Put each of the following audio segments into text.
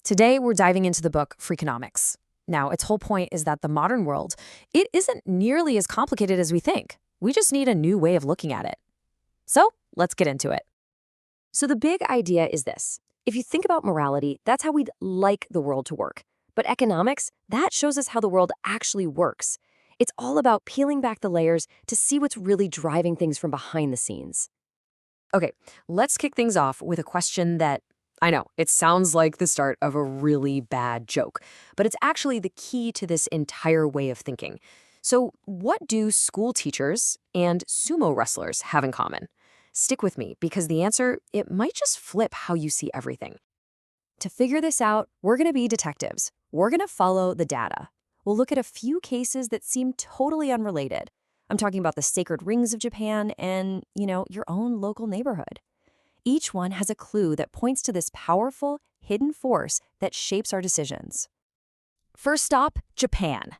Today, we're diving into the book Freakonomics. Now, its whole point is that the modern world, it isn't nearly as complicated as we think. We just need a new way of looking at it. So, let's get into it. So the big idea is this. If you think about morality, that's how we'd like the world to work. But economics, that shows us how the world actually works. It's all about peeling back the layers to see what's really driving things from behind the scenes. Okay, let's kick things off with a question that, I know, it sounds like the start of a really bad joke, but it's actually the key to this entire way of thinking. So what do school teachers and sumo wrestlers have in common? Stick with me, because the answer, it might just flip how you see everything. To figure this out, we're going to be detectives. We're going to follow the data. We'll look at a few cases that seem totally unrelated. I'm talking about the sacred rings of Japan and, your own local neighborhood. Each one has a clue that points to this powerful, hidden force that shapes our decisions. First stop, Japan.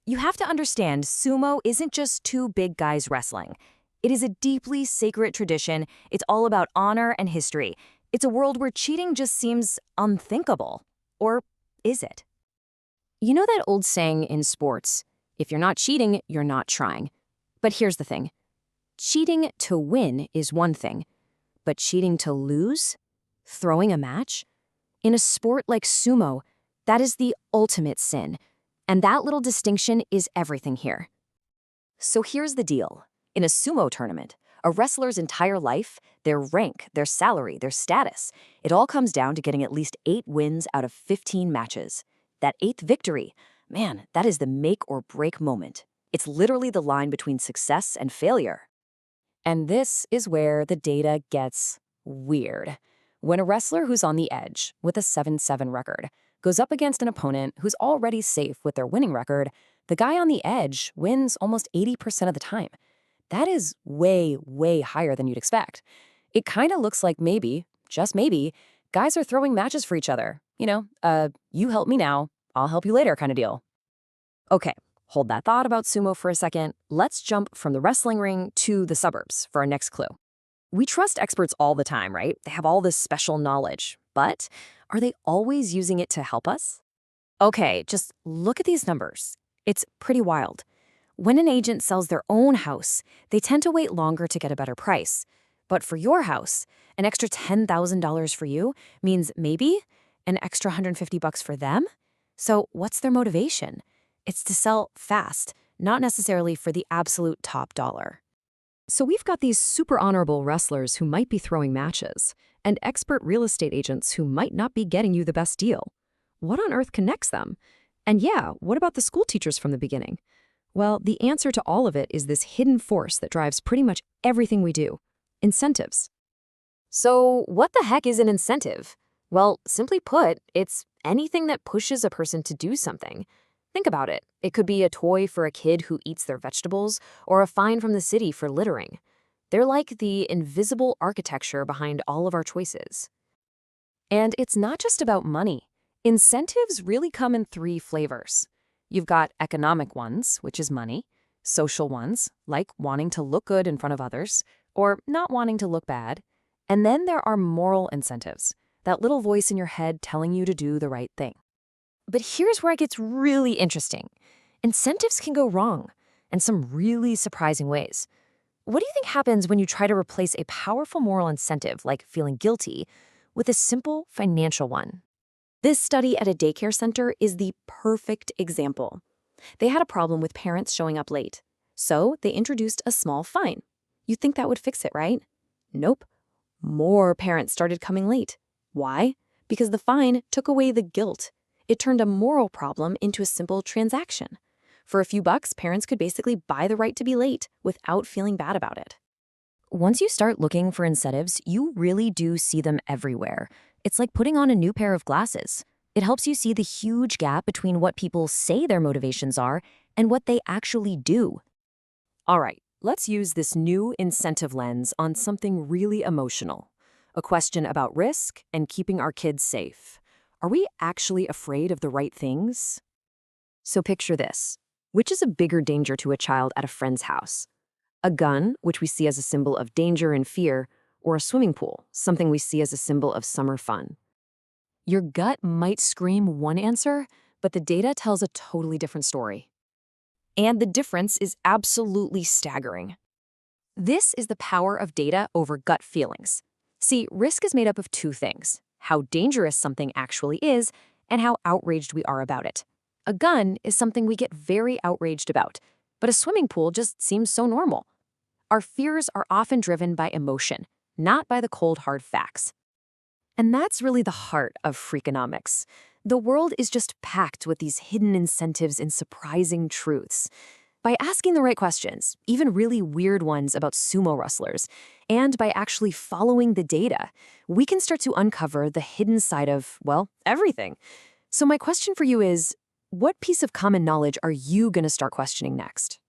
You have to understand, sumo isn't just two big guys wrestling. It is a deeply sacred tradition. It's all about honor and history. It's a world where cheating just seems unthinkable. Or is it? You know that old saying in sports, if you're not cheating, you're not trying. But here's the thing. Cheating to win is one thing. But cheating to lose? Throwing a match? In a sport like sumo, that is the ultimate sin. And that little distinction is everything here. So here's the deal. In a sumo tournament, a wrestler's entire life, their rank, their salary, their status, it all comes down to getting at least 8 wins out of 15 matches. That 8th victory, man, that is the make or break moment. It's literally the line between success and failure. And this is where the data gets weird. When a wrestler who's on the edge with a 7-7 record goes up against an opponent who's already safe with their winning record, the guy on the edge wins almost 80% of the time. That is way, way higher than you'd expect. It kind of looks like maybe, just maybe, guys are throwing matches for each other. You help me now, I'll help you later kind of deal. Okay, hold that thought about sumo for a second. Let's jump from the wrestling ring to the suburbs for our next clue. We trust experts all the time, right? They have all this special knowledge, but are they always using it to help us? Okay, just look at these numbers. It's pretty wild. When an agent sells their own house, they tend to wait longer to get a better price. But for your house, an extra $10,000 for you means maybe an extra $150 for them? So what's their motivation? It's to sell fast, not necessarily for the absolute top dollar. So we've got these super honorable wrestlers who might be throwing matches, and expert real estate agents who might not be getting you the best deal. What on earth connects them? And yeah, what about the school teachers from the beginning? Well, the answer to all of it is this hidden force that drives pretty much everything we do. Incentives. So what the heck is an incentive? Well, simply put, it's anything that pushes a person to do something. Think about it. It could be a toy for a kid who eats their vegetables, or a fine from the city for littering. They're like the invisible architecture behind all of our choices. And it's not just about money. Incentives really come in 3 flavors. You've got economic ones, which is money, social ones, like wanting to look good in front of others, or not wanting to look bad, and then there are moral incentives, that little voice in your head telling you to do the right thing. But here's where it gets really interesting. Incentives can go wrong, in some really surprising ways. What do you think happens when you try to replace a powerful moral incentive, like feeling guilty, with a simple financial one? This study at a daycare center is the perfect example. They had a problem with parents showing up late, so they introduced a small fine. You'd think that would fix it, right? Nope. More parents started coming late. Why? Because the fine took away the guilt. It turned a moral problem into a simple transaction. For a few bucks, parents could basically buy the right to be late without feeling bad about it. Once you start looking for incentives, you really do see them everywhere. It's like putting on a new pair of glasses. It helps you see the huge gap between what people say their motivations are and what they actually do. All right, let's use this new incentive lens on something really emotional. A question about risk and keeping our kids safe. Are we actually afraid of the right things? So picture this. Which is a bigger danger to a child at a friend's house? A gun, which we see as a symbol of danger and fear, or a swimming pool, something we see as a symbol of summer fun? Your gut might scream one answer, but the data tells a totally different story. And the difference is absolutely staggering. This is the power of data over gut feelings. See, risk is made up of two things: how dangerous something actually is and how outraged we are about it. A gun is something we get very outraged about, but a swimming pool just seems so normal. Our fears are often driven by emotion, not by the cold, hard facts. And that's really the heart of Freakonomics. The world is just packed with these hidden incentives and surprising truths. By asking the right questions, even really weird ones about sumo wrestlers, and by actually following the data, we can start to uncover the hidden side of, well, everything. So my question for you is, what piece of common knowledge are you going to start questioning next?